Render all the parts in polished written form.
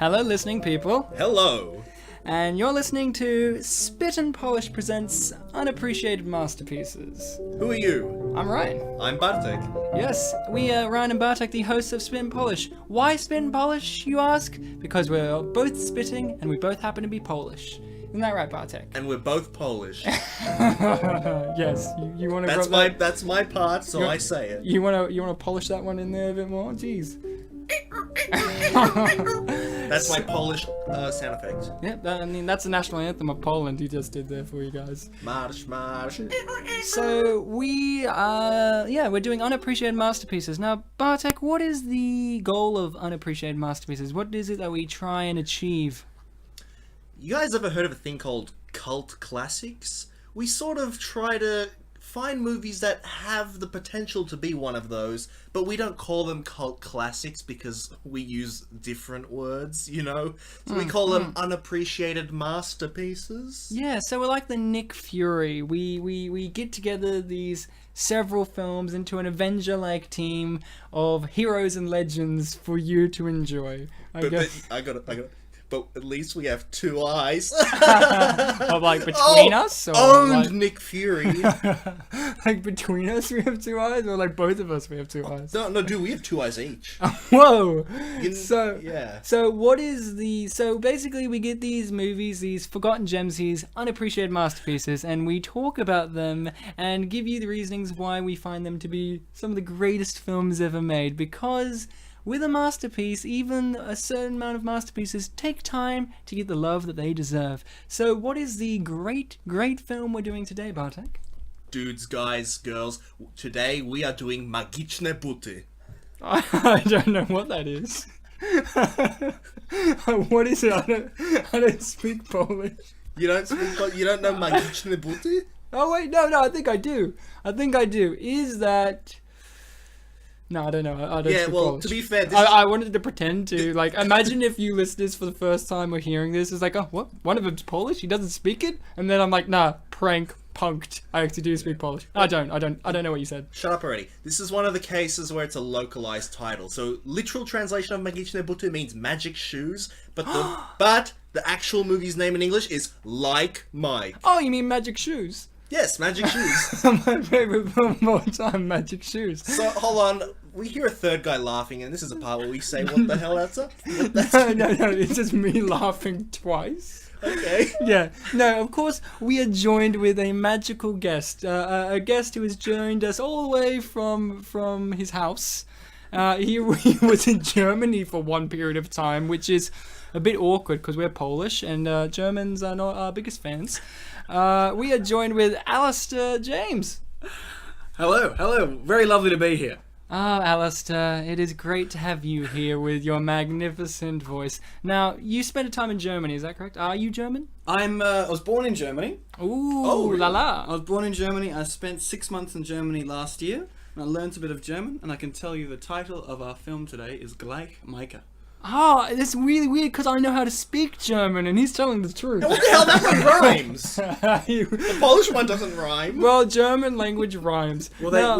Hello, listening people. Hello. And you're listening to Spit and Polish presents Unappreciated Masterpieces. Who are you? I'm Ryan. I'm Bartek. Yes, we are Ryan and Bartek, the hosts of Spit and Polish. Why Spit and Polish, you ask? Because we're both spitting and we both happen to be Polish. Isn't that right, Bartek? And we're both Polish. Yes, you want to. That's my part, so I say it. You want to polish that one in there a bit more? Jeez. That's my Polish sound effect. Yeah, that's the national anthem of Poland he just did there for you guys. March, march. So we're doing Unappreciated Masterpieces. Now, Bartek, what is the goal of Unappreciated Masterpieces? What is it that we try and achieve? You guys ever heard of a thing called cult classics? We sort of try to find movies that have the potential to be one of those, but we don't call them cult classics because we use different words, you know? So we call them unappreciated masterpieces. Yeah, so we're like the Nick Fury. We get together these several films into an Avenger-like team of heroes and legends for you to enjoy. But I got it. But at least we have two eyes. Of like between us? Or owned like... Nick Fury. Like between us we have two eyes? Or like both of us we have two eyes? No, dude, we have two eyes each. Whoa! Yeah. So what is the... So basically we get these movies, these forgotten gems, these unappreciated masterpieces, and we talk about them and give you the reasonings why we find them to be some of the greatest films ever made. Because... with a masterpiece, even a certain amount of masterpieces take time to get the love that they deserve. So what is the great film we're doing today, Bartek? Dudes, guys, girls, today we are doing Magiczne Buty. I don't know what that is. What is it? I don't speak Polish. You don't know Magiczne Buty? Oh wait, no, I think I do. Is that... No, I don't know. I don't speak Polish. To be fair, I wanted to pretend to, like, imagine if you listeners for the first time were hearing this, it's like, oh, what? One of them's Polish? He doesn't speak it? And then I'm like, nah, prank, punked. I actually do speak Polish. I don't know what you said. Shut up already. This is one of the cases where it's a localized title. So, literal translation of Magiczne Buty means magic shoes, but the actual movie's name in English is Like Mike. Oh, you mean Magic Shoes? Yes, Magic Shoes. My favorite film of all time, Magic Shoes. So, hold on. We hear a third guy laughing, and this is the part where we say, what the hell, that's up? No, it's just me laughing twice. Okay. Yeah. No, of course, we are joined with a magical guest. A guest who has joined us all the way from his house. He was in Germany for one period of time, which is a bit awkward because we're Polish, and Germans are not our biggest fans. We are joined with Alistair James. Hello. Very lovely to be here. Ah, Alistair, it is great to have you here with your magnificent voice. Now, you spent a time in Germany, is that correct? Are you German? I was born in Germany. Ooh, really? la la. I was born in Germany. I spent 6 months in Germany last year, and I learned a bit of German, and I can tell you the title of our film today is Gleich Maike. Oh, that's really weird because I know how to speak German and he's telling the truth. What the hell? That one rhymes. The Polish one doesn't rhyme. Well, German language rhymes. Well, now,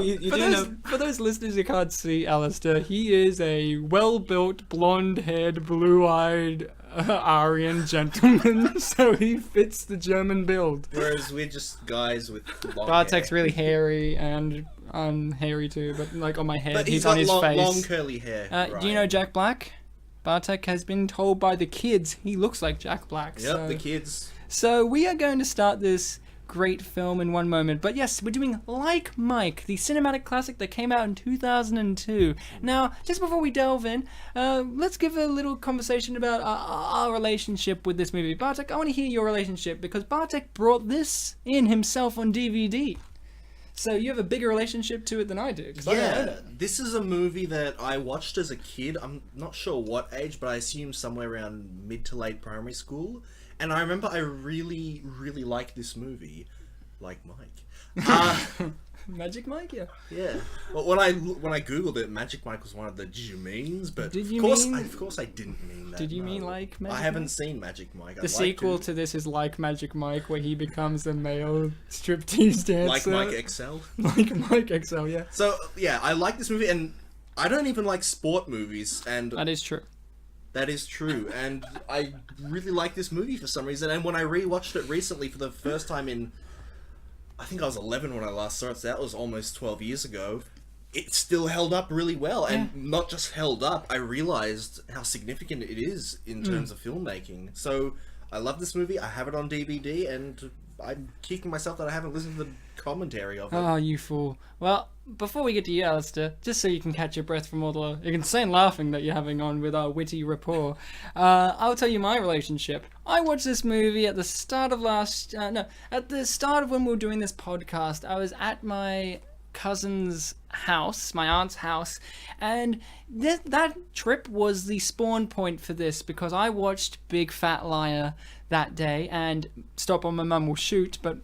for those listeners who can't see Alistair, he is a well-built, blonde-haired, blue-eyed Aryan gentleman, so he fits the German build. Whereas we're just guys with long Bartek's hair. really hairy and I'm hairy too, but like on my head, But he's got on his face. long curly hair. Do you know Jack Black? Bartek has been told by the kids he looks like Jack Black. Yep, the kids. So we are going to start this great film in one moment. But yes, we're doing Like Mike, the cinematic classic that came out in 2002. Now, just before we delve in, let's give a little conversation about our relationship with this movie. Bartek, I want to hear your relationship because Bartek brought this in himself on DVD. So you have a bigger relationship to it than I do. This is a movie that I watched as a kid. I'm not sure what age, but I assume somewhere around mid to late primary school. And I remember I really, really liked this movie, Like Mike. Magic Mike, yeah. Yeah. Well, when I googled it, Magic Mike was one of the means, but of course I didn't mean that. Did you mean like Magic I haven't seen Magic Mike. The sequel to this is Like Magic Mike, where he becomes a male striptease dancer. Like Mike XL. Like Mike XL, yeah. So yeah, I like this movie, and I don't even like sport movies, and that is true. That is true, and I really like this movie for some reason. And when I rewatched it recently for the first time I think I was 11 when I last saw it, so that was almost 12 years ago. It still held up really well, and not just held up, I realized how significant it is in terms of filmmaking. So I love this movie, I have it on DVD, and I'm kicking myself that I haven't listened to the commentary of it. Oh, you fool. Well, before we get to you, Alistair, just so you can catch your breath from all the insane laughing that you're having on with our witty rapport, I'll tell you my relationship. I watched this movie at the start of at the start of when we were doing this podcast. I was at my cousin's house, my aunt's house, and that trip was the spawn point for this, because I watched Big Fat Liar that day, and Stop or My Mum Will Shoot, but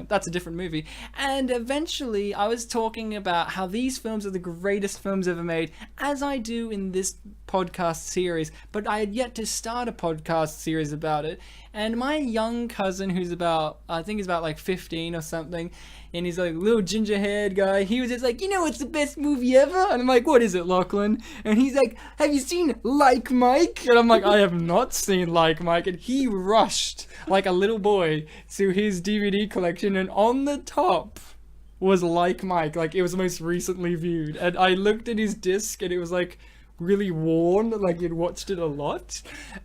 that's a different movie. And eventually I was talking about how these films are the greatest films ever made, as I do in this podcast series, but I had yet to start a podcast series about it. And my young cousin, who's I think he's about like 15 or something, and he's like a little ginger-haired guy, he was just like, it's the best movie ever? And I'm like, what is it, Lachlan? And he's like, have you seen Like Mike? And I'm like, I have not seen Like Mike. And he rushed like a little boy to his DVD collection, and on the top was Like Mike, like it was most recently viewed. And I looked at his disc, and it was like really worn, like he'd watched it a lot.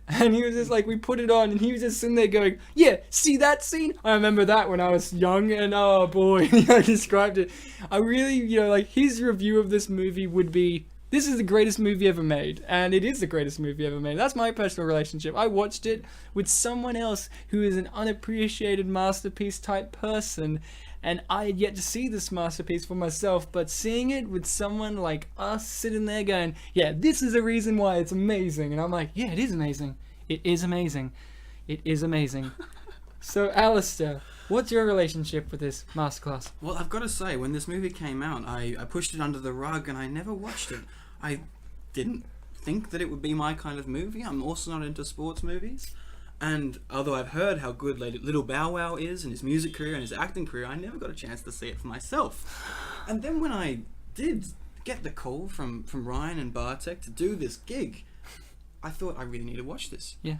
And he was just like, we put it on, and he was just sitting there going, yeah, see that scene? I remember that when I was young, and oh boy, I described it. I really, like his review of this movie would be, this is the greatest movie ever made, and it is the greatest movie ever made. That's my personal relationship. I watched it with someone else who is an unappreciated masterpiece type person, and I had yet to see this masterpiece for myself, but seeing it with someone like us sitting there going, yeah, this is the reason why it's amazing. And I'm like, yeah, it is amazing. It is amazing. It is amazing. So, Alistair, what's your relationship with this masterclass? Well, I've got to say, when this movie came out, I pushed it under the rug and I never watched it. I didn't think that it would be my kind of movie. I'm also not into sports movies. And although I've heard how good Lil Bow Wow is in his music career and his acting career, I never got a chance to see it for myself. And then when I did get the call from Ryan and Bartek to do this gig, I thought I really need to watch this. Yeah.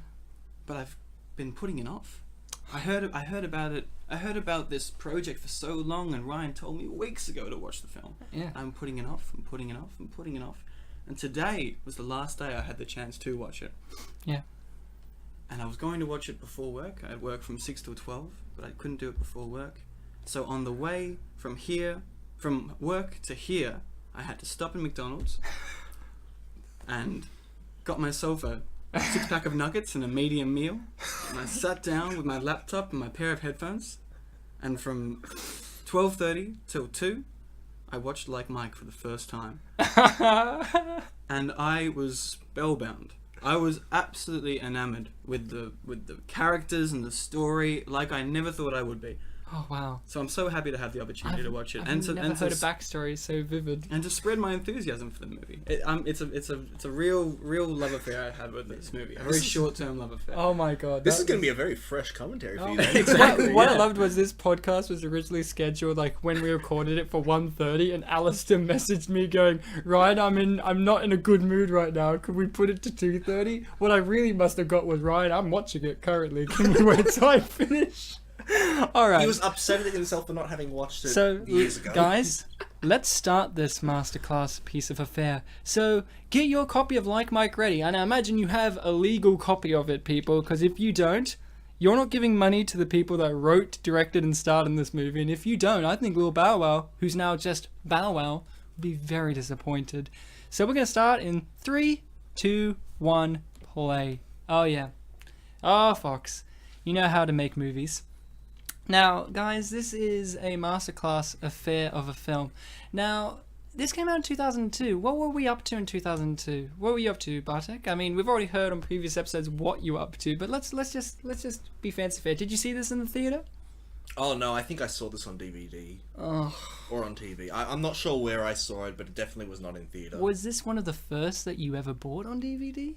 But I've been putting it off. I heard about it. I heard about this project for so long, and Ryan told me weeks ago to watch the film. Yeah. I'm putting it off. I'm putting it off. I'm putting it off. And today was the last day I had the chance to watch it. Yeah. And I was going to watch it before work. I had work from 6 till 12, but I couldn't do it before work. So on the way from work to here, I had to stop in McDonald's and got myself a 6-pack of nuggets and a medium meal. And I sat down with my laptop and my pair of headphones. And from 12:30 till 2, I watched Like Mike for the first time. And I was spellbound. I was absolutely enamored with the characters and the story, like I never thought I would be. Oh wow! So I'm so happy to have the opportunity to watch it, I've never heard a backstory so vivid, and to spread my enthusiasm for the movie. It's a real love affair I had with this movie. A very short-term love affair. Oh my god! This is going to be a very fresh commentary for you. Then. Exactly. What I loved was this podcast was originally scheduled like when we recorded it for 1:30, and Alistair messaged me going, "Ryan, I'm not in a good mood right now. Could we put it to 2:30?" What I really must have got was, "Ryan, I'm watching it currently. Can we wait till I finish?" All right. He was upset at himself for not having watched it So, years ago. guys, let's start this masterclass piece of affair. So, get your copy of Like Mike ready, and I imagine you have a legal copy of it, people, because if you don't, you're not giving money to the people that wrote, directed, and starred in this movie, and if you don't, I think Lil Bow Wow, who's now just Bow Wow, will be very disappointed. So we're going to start in 3, 2, 1, play. Oh, yeah. Oh, Fox. You know how to make movies. Now, guys, this is a masterclass affair of a film. Now, this came out in 2002. What were we up to in 2002? What were you up to, Bartek? I mean, we've already heard on previous episodes what you were up to, but let's just be fancy fair. Did you see this in the theater? Oh no, I think I saw this on DVD. Oh. Or on TV. I'm not sure where I saw it, but it definitely was not in theater. Was this one of the first that you ever bought on DVD?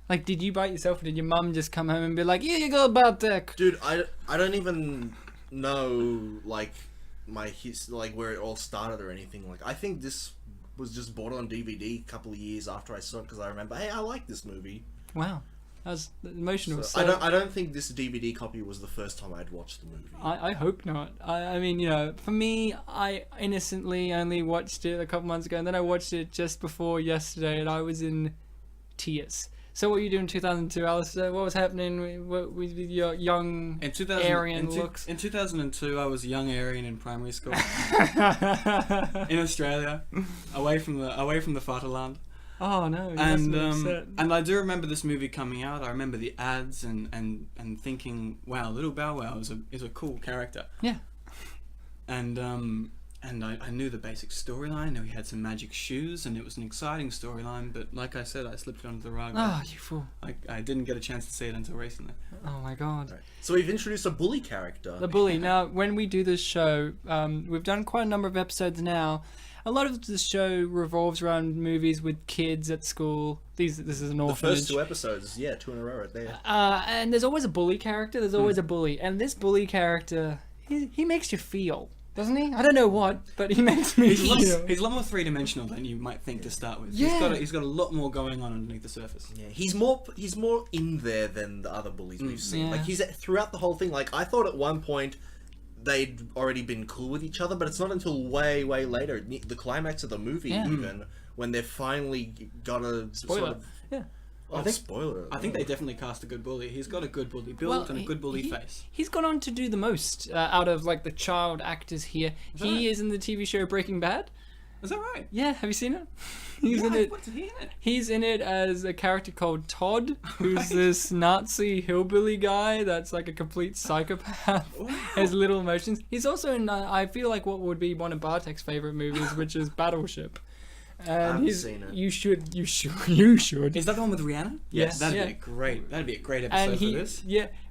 Like, did you buy it yourself, or did your mum just come home and be like, "Here you go, Bartek"? Dude, I don't even know like where it all started or anything. Like, I think this was just bought on DVD a couple of years after I saw it because I remember, hey, I like this movie. Wow, that was emotional. So I don't think this DVD copy was the first time I'd watched the movie. I hope not. I mean, you know, for me, I innocently only watched it a couple months ago, and then I watched it just before yesterday, and I was in tears. So what were you doing in 2002, Alistair? What was happening with your young Aryan looks? In 2002, I was a young Aryan in primary school in Australia, away from the Vaterland. Oh no! And I do remember this movie coming out. I remember the ads and thinking, wow, Lil Bow Wow is a cool character. Yeah. And I knew the basic storyline. I knew he had some magic shoes, and it was an exciting storyline. But like I said, I slipped it under the rug. Ah, you fool! I didn't get a chance to see it until recently. Oh my god! Right. So we've introduced a bully character. The bully. Now, when we do this show, we've done quite a number of episodes now. A lot of the show revolves around movies with kids at school. This is an orphanage. The first 2 episodes, 2 in a row right there. And there's always a bully character. There's always a bully, and this bully character, he makes you feel, doesn't he? I don't know what, but he makes me feel. He's a lot more three-dimensional than you might think to start with. Yeah. He's got a lot more going on underneath the surface. Yeah, he's more in there than the other bullies we've seen. Yeah. Like he's throughout the whole thing. Like I thought at one point they'd already been cool with each other, but it's not until way later, the climax of the movie, even when they've finally got a Spoiler. sort of. Yeah. Oh, spoiler! I think they definitely cast a good bully. He's got a good bully build and a good bully face. He's gone on to do the most out of like the child actors here. He is in the TV show Breaking Bad. Is that right? Yeah, have you seen it? He's in it. What's he in it? He's in it as a character called Todd, who's this Nazi hillbilly guy that's like a complete psychopath. Wow. Has little emotions. He's also in, I feel like, what would be one of Bartek's favorite movies, which is Battleship. And I haven't seen it. You should. Is that the one with Rihanna? Yes. That'd be a great episode And for this.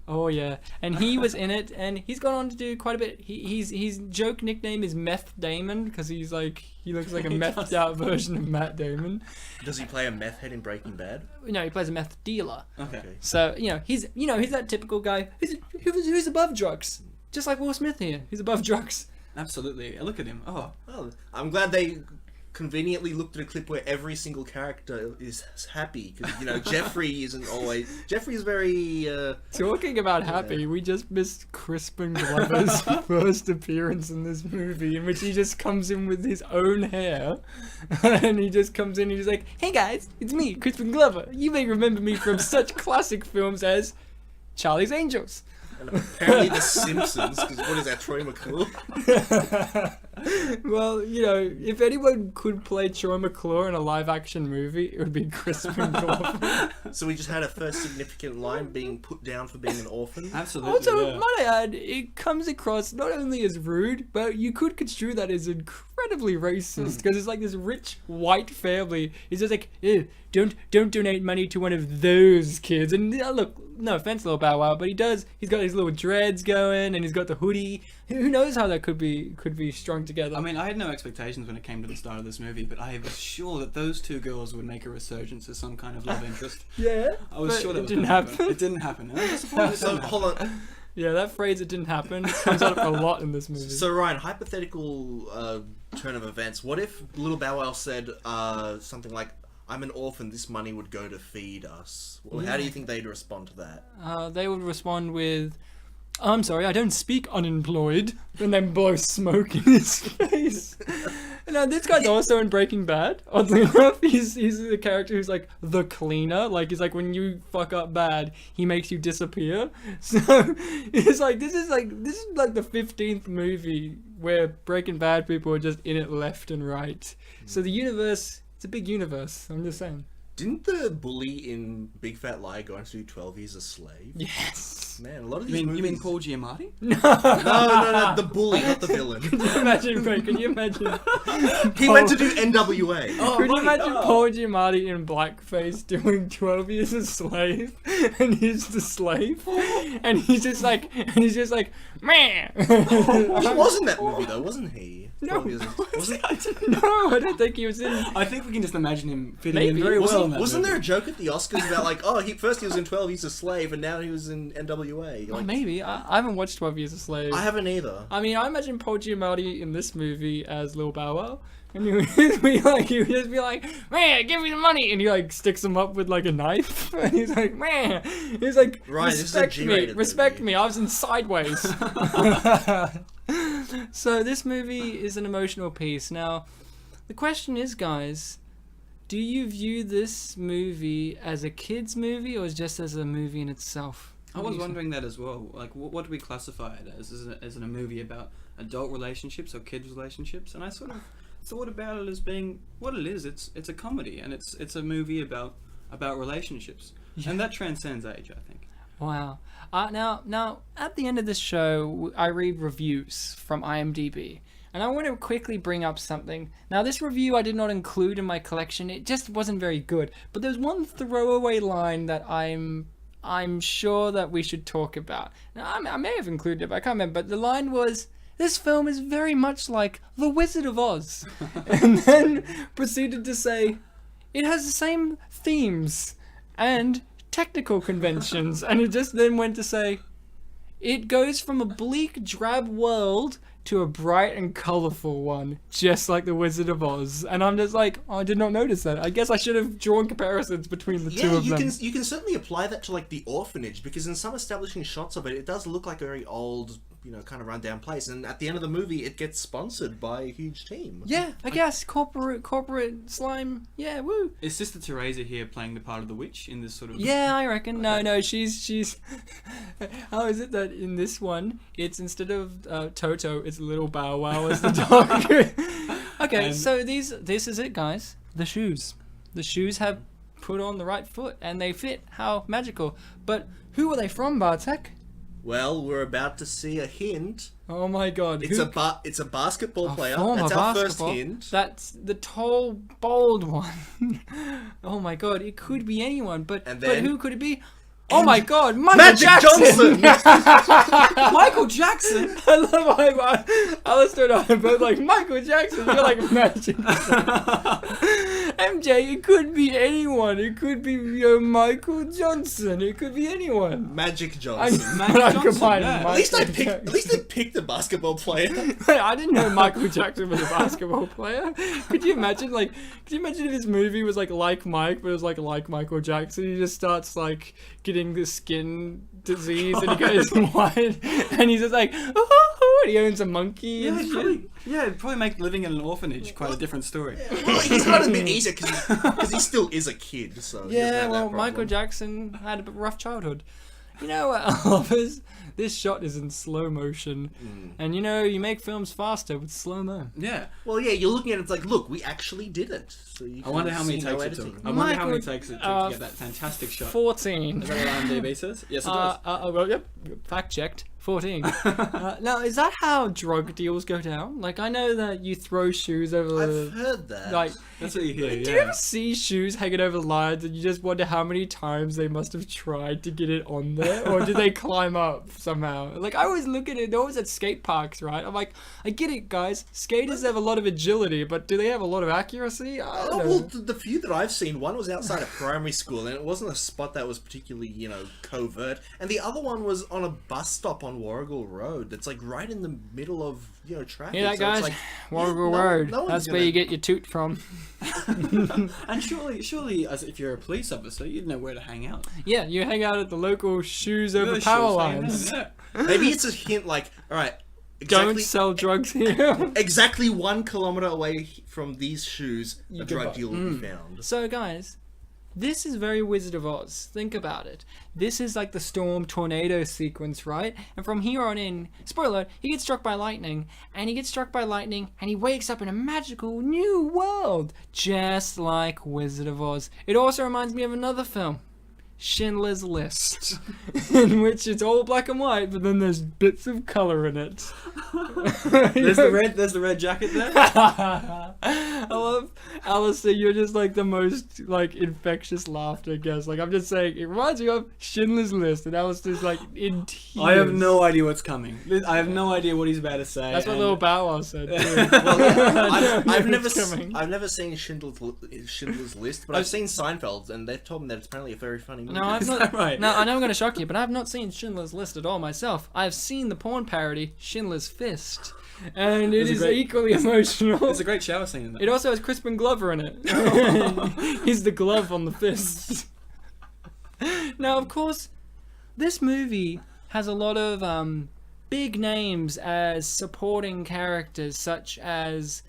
Oh yeah, and he was in it, and he's gone on to do quite a bit. His joke nickname is Meth Damon because he looks like a methed out version of Matt Damon. Does he play a meth head in Breaking Bad? No, he plays a meth dealer. Okay. So he's that typical guy who's above drugs, just like Will Smith here. He's above drugs. Absolutely. Look at him. Oh. Well, I'm glad they conveniently looked at a clip where every single character is happy because Jeffrey isn't always. Jeffrey's very. Talking about happy, we just missed Crispin Glover's first appearance in this movie, in which he just comes in with his own hair, and he just comes in and he's like, "Hey guys, it's me, Crispin Glover. You may remember me from such classic films as Charlie's Angels." And apparently The Simpsons, because what is that, Troy McClure? Well, if anyone could play Troy McClure in a live-action movie, it would be Crispin Glover. So we just had a first significant line being put down for being an orphan. Absolutely. Also, yeah. might I add, it comes across not only as rude, but you could construe that as incredibly racist, because it's like this rich white family. He's just like, ew, don't donate money to one of those kids. And look, no offense, Lil Bow Wow, but he's got his little dreads going, and he's got the hoodie. Who knows how that could be strung together? I mean, I had no expectations when it came to the start of this movie, but I was sure that those two girls would make a resurgence as some kind of love interest. Yeah, I was sure that it didn't happen. It didn't happen. And I'm disappointed it So didn't hold on. Yeah, that phrase "it didn't happen" comes up a lot in this movie. So Ryan, hypothetical turn of events. What if Little Bow Wow said something like, "I'm an orphan. This money would go to feed us." Well, how do you think they'd respond to that? They would respond with, "I'm sorry, I don't speak unemployed," and then blow smoke in his face. Now, this guy's also in Breaking Bad. Oddly enough, he's the character who's like the cleaner. Like, he's like, when you fuck up bad, he makes you disappear. So it's like this is like the 15th movie where Breaking Bad people are just in it left and right. So the universe, it's a big universe. I'm just saying. Didn't the bully in Big Fat Lie go on to do 12 Years a Slave? Yes. Man, a lot of You these mean movies... Paul Giamatti? No, the bully, not the villain. Can you imagine? Can you imagine? He went to do NWA. Could you imagine Paul Giamatti in blackface doing 12 Years a Slave, and he's the slave, and he's just like, man. He was in that movie though, wasn't he? No. 12 Years a- wasn't, No, I don't think he was in. I think we can just imagine him fitting Maybe. in very well in that wasn't movie. there a joke at the Oscars about like, first he was in 12 Years a Slave and now he was in NWA? Oh, Like, maybe. I haven't watched 12 Years a Slave. I haven't either. I mean, I imagine Paul Giamatti in this movie as Lil Bow Wow, And he would just be like, man, give me the money, and he like sticks him up with like a knife, and he's like, man, he's like, Right, this is a respect me, G-rated respect movie. me. I was in Sideways. So this movie is an emotional piece. Now, the question is, guys, do you view this movie as a kids movie or just as a movie in itself? I was wondering that as well. Like, what do we classify it as? Is it a movie about adult relationships or kids relationships? And I sort of thought about it as being what it is. It's a comedy, and it's a movie about relationships, and that transcends age, I think. Wow. Now, at the end of this show, I read reviews from IMDb, and I want to quickly bring up something. Now, this review I did not include in my collection. It just wasn't very good. But there's one throwaway line that I'm sure that we should talk about. Now, I may have included it, but I can't remember. But the line was, "This film is very much like The Wizard of Oz," and then proceeded to say, "It has the same themes and technical conventions," and it just then went to say, "It goes from a bleak, drab world to a bright and colourful one, just like The Wizard of Oz." And I'm just like, oh, I did not notice that. I guess I should have drawn comparisons between the two of them. You can certainly apply that to like the orphanage, because in some establishing shots of it, it does look like a very old, kind of rundown place. And at the end of the movie, it gets sponsored by a huge team. Yeah, I guess corporate slime. Yeah, woo. Is Sister Teresa here playing the part of the witch in this sort of? Yeah, I reckon. No, she's. How is it that in this one, it's instead of Toto, it's Lil Bow Wow as the dog? Okay, so this is it, guys. The shoes have put on the right foot, and they fit. How magical! But who are they from, Bartek? Well, we're about to see a hint. Oh my God! It's a basketball player. Former That's our first basketball. hint. That's the tall, bald one. Oh my God! It could be anyone, but who could it be? Oh my God! Michael Magic Jackson! Johnson! Michael Jackson. I love how Alistair and I are both like, Michael Jackson. You're like, Magic. MJ, it could be anyone. It could be Michael Johnson. It could be anyone. Magic Johnson. Yeah. At least I picked a basketball player. I didn't know Michael Jackson was a basketball player. Could you imagine if his movie was like Mike, but it was like Michael Jackson? He just starts like getting the skin disease and he goes white and he's just like, oh, and he owns a monkey and shit. It'd probably make living in an orphanage quite a different story. Well, he's got a bit easier because he still is a kid. So yeah, well, Michael Jackson had a rough childhood. You know what, Elvis? This shot is in slow motion. And you make films faster with slow-mo. Yeah. Well, yeah, you're looking at it, it's like, look, we actually did it. So I wonder how many takes it took. I wonder how many takes it took to get that fantastic shot. 14. Is that what IMDb says? Yes, it does. Well, yep. Fact checked. 14. Now, is that how drug deals go down? Like, I know that you throw shoes over I've heard that. Like, that's what you hear, do you ever see shoes hanging over the lines and you just wonder how many times they must have tried to get it on there? Or did they climb up somehow? Like, I always look at it, they're always at skate parks, right? I'm like, I get it, guys. Skaters have a lot of agility, but do they have a lot of accuracy? I don't know. Well, the few that I've seen, one was outside a primary school, and it wasn't a spot that was particularly, covert. And the other one was on a bus stop on Warrigal Road. That's like right in the middle of, traffic. Hear that, so guys? It's like, Warrigal Road. no one's That's where gonna- you get your toot from. And surely, as if you're a police officer, you'd know where to hang out. Yeah, you hang out at the local shoes over Yeah, power shoes hanging lines. out, Maybe it's a hint like, all right, Don't sell drugs here. exactly 1 kilometer away from these shoes, You a can buy- drug deal will be found. So, guys, this is very Wizard of Oz. Think about it. This is like the storm tornado sequence, right? And from here on in, spoiler alert, he gets struck by lightning, and he wakes up in a magical new world, just like Wizard of Oz. It also reminds me of another film, Schindler's List, in which it's all black and white, but then there's bits of color in it. There's the red jacket there. I love Alistair. You're just like the most like infectious laughter guest. Like I'm just saying, it reminds me of Schindler's List, and Alistair's like in tears. I have no idea what's coming. I have no idea what he's about to say. That's what Lil Bow Bow said. Too. Well, yeah, I I've know never it's coming. I've never seen Schindler's List, but I've seen Seinfeld, and they've told me that it's apparently a very funny movie. No, I've Is not. that right? No, I know I'm going to shock you, but I have not seen Schindler's List at all myself. I have seen the porn parody Schindler's Fist. and it It's a is great- equally emotional. There's a great shower scene in It there. also has Crispin Glover in it. He's the glove on the fist. Now, of course, this movie has a lot of big names as supporting characters, such as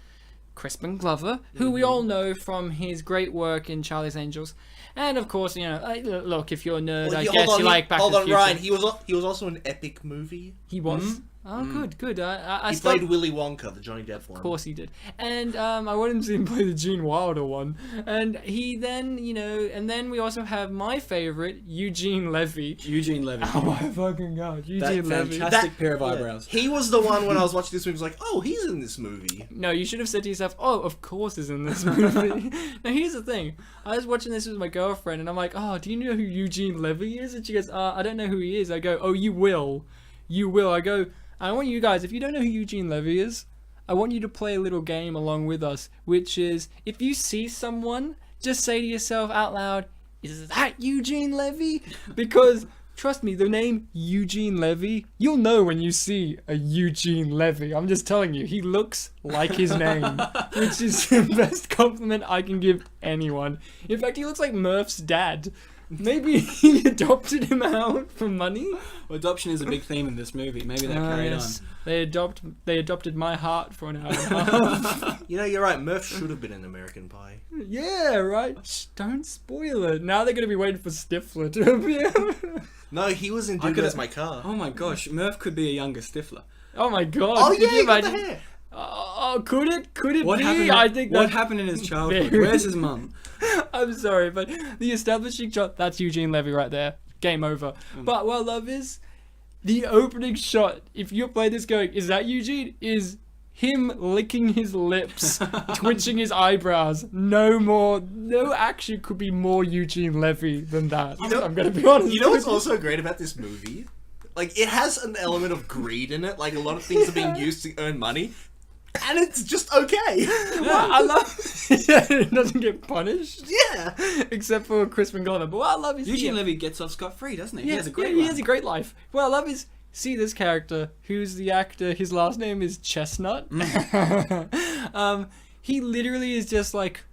Crispin Glover, who we all know from his great work in Charlie's Angels. And of course, you know, look, if you're a nerd, I guess you like Back to the Future. Ryan. He was also an epic movie. He was? Oh, good. I He stopped- played Willy Wonka, the Johnny Depp one. Of course he did. And I wanted to see him play the Gene Wilder one. And he then, you know, and then we also have my favorite, Eugene Levy. Eugene Levy. Oh my fucking god, That Eugene Levy. fantastic pair of Yeah. eyebrows. He was the one when I was watching this movie. Was like, oh, he's in this movie. No, you should have said to yourself, oh, of course he's in this movie. Now here's the thing. I was watching this with my girlfriend and I'm like, oh, do you know who Eugene Levy is? And she goes, I don't know who he is. I go, oh, you will. You will. I go, I want you guys, if you don't know who Eugene Levy is, I want you to play a little game along with us, which is, if you see someone, just say to yourself out loud, is that Eugene Levy? Because, trust me, the name Eugene Levy, you'll know when you see a Eugene Levy. I'm just telling you, he looks like his name, which is the best compliment I can give anyone. In fact, he looks like Murph's dad. Maybe he adopted him out for money. Well, adoption is a big theme in this movie. Maybe that carried Yes. on. They adopted my heart for an hour and a half. You know, you're right. Murph should have been in American Pie. Yeah, right. Shh, don't spoil it. Now they're gonna be waiting for Stifler to appear. No, he was in I Dude, could've- Where's My Car? Oh my gosh, Murph could be a younger Stifler. Oh my god. Oh could yeah, you he got the imagine- hair. Oh, could it? Could it What be? happened? I think What that- happened in his childhood? Very- Where's his mum? I'm sorry, but the establishing shot, that's Eugene Levy right there. Game over. But what I love is the opening shot. If you play this going, is that Eugene? Is him licking his lips, twitching his eyebrows. No action could be more Eugene Levy than that. You know- I'm going to be honest. You know what's with you. also great about this movie? Like, it has an element of greed in it. Like, a lot of things are being used to earn money. And it's just okay. Well, I love yeah, it doesn't get punished. Yeah. Except for Crispin Glover. But what I love is Eugene Levy gets off scot-free, doesn't he? He has a great he life. has a great life. What I love is see this character, who's the actor, his last name is Chestnut. He literally is just like,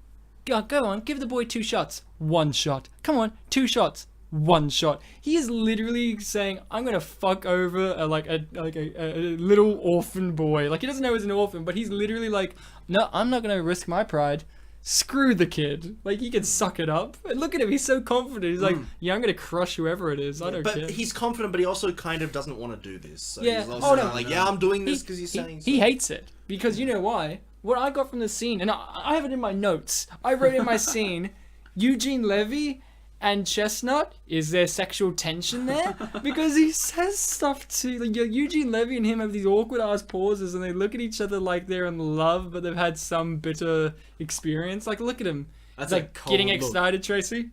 go on, give the boy 2 shots. 1 shot. Come on, 2 shots. 1 shot. He is literally saying, I'm gonna fuck over a little orphan boy. Like, he doesn't know he's an orphan, but he's literally like, no, I'm not gonna risk my pride. Screw the kid. Like, he can suck it up. And look at him, he's so confident. He's like, yeah, I'm gonna crush whoever it is. I don't care. But he's confident, but he also kind of doesn't want to do this. So Yeah. he's also Oh, no. kinda like, yeah, I'm doing this because he's saying so. He hates it because you know why? What I got from the scene, and I have it in my notes. I wrote in my scene, Eugene Levy and Chestnut. Is there sexual tension there? Because he says stuff to like Eugene Levy and him have these awkward ass pauses, and they look at each other like they're in love, but they've had some bitter experience. Like, look at him. That's It's a like cold getting look. excited, Tracy.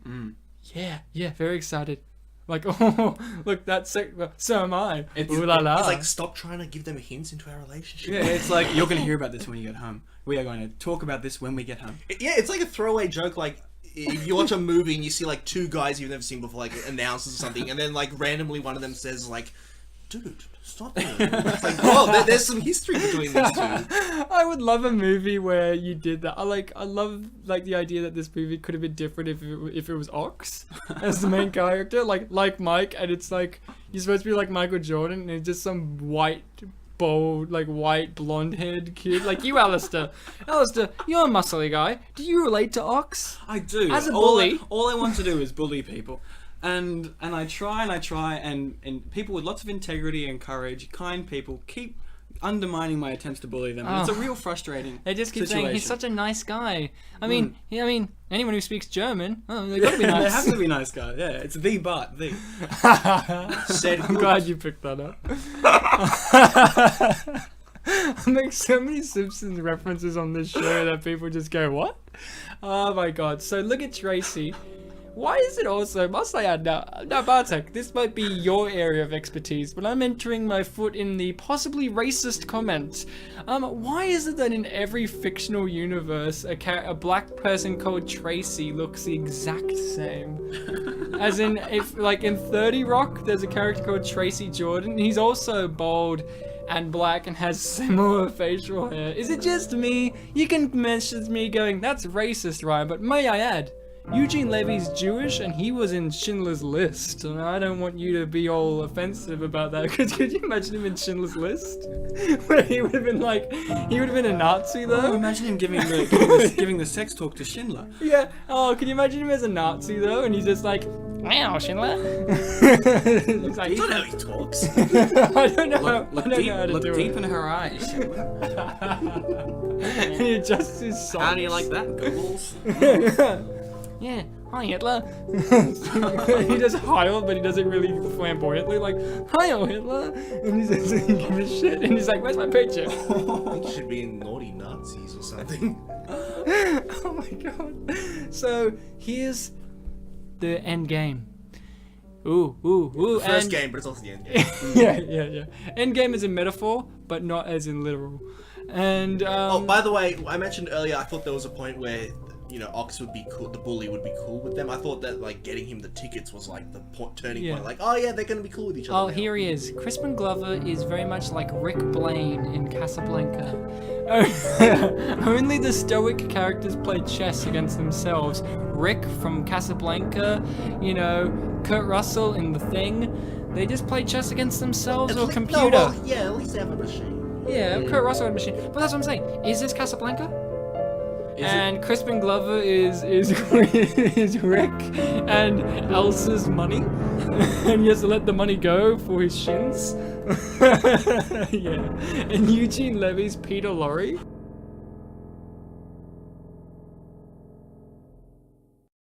Yeah, very excited. Like, oh, look, that's so am I. It's- Ooh la la. He's like, stop trying to give them hints into our relationship. Yeah, it's like, you're going to hear about this when you get home. We are going to talk about this when we get home. Yeah, it's like a throwaway joke. Like, if you watch a movie and you see like 2 guys you've never seen before, like announces something, and then like randomly one of them says like, "Dude, stop it." It's like, whoa, there's some history between these 2. I would love a movie where you did that. I love like the idea that this movie could have been different if it was Ox as the main character, like Mike, and it's like you're supposed to be like Michael Jordan, and it's just some white, bold, like white blonde-haired kid like you, Alistair. Alistair, you're a muscly guy. Do you relate to Ox? I do. As a bully. All I want to do is bully people. And I try, and people with lots of integrity and courage, kind people, keep undermining my attempts to bully them. And it's a real frustrating They just keep saying he's situation. such a nice guy. I mean, anyone who speaks German, they gotta be nice. They have to be nice guys. Yeah, it's the Bart, the. Said I'm glad you picked that up. I make so many Simpsons references on this show that people just go, what? Oh my god. So look at Tracy. Why is it also, must I add now, Bartek, this might be your area of expertise, but I'm entering my foot in the possibly racist comment. Why is it that in every fictional universe, a black person called Tracy looks the exact same? As in, if, like, in 30 Rock, there's a character called Tracy Jordan, he's also bald, and black and has similar facial hair. Is it just me? You can message me going, that's racist, Ryan, but may I add, Eugene Levy's Jewish and he was in Schindler's List, and I don't want you to be all offensive about that, because could you imagine him in Schindler's List? Where he would have been like, he would have been a Nazi though? Oh, imagine him giving the sex talk to Schindler. Yeah, oh, can you imagine him as a Nazi though, and he's just like, wow, Schindler? He's like, That's not how he talks. I don't know, Look I don't know how to look do deep it. in her eyes, Schindler. And he adjusts his socks. How do you like that, Goebbels? Yeah, hi Hitler. He does Heil, but he does it really flamboyantly, like, Heil Hitler. And he doesn't give a shit. And he's like, where's my picture? I think he should be in Naughty Nazis or something. Oh my god. So, here's the end game. Ooh. First and game, but it's also the end game. yeah. End game is a metaphor, but not as in literal. And, Oh, by the way, I mentioned earlier, I thought there was a point where, Ox would be cool, the bully would be cool with them. I thought that, like, getting him the tickets was, like, the turning point. Like, oh yeah, they're gonna be cool with each other. Oh, now. here he is. Crispin Glover is very much like Rick Blaine in Casablanca. Only the stoic characters play chess against themselves. Rick from Casablanca, Kurt Russell in The Thing. They just play chess against themselves or computer. No, well, yeah, at least they have a machine. Yeah, Kurt Russell had a machine. But that's what I'm saying. Is this Casablanca? And Crispin Glover is Rick and Elsa's money, and he has to let the money go for his shins. Yeah, and Eugene Levy's Peter Lorre.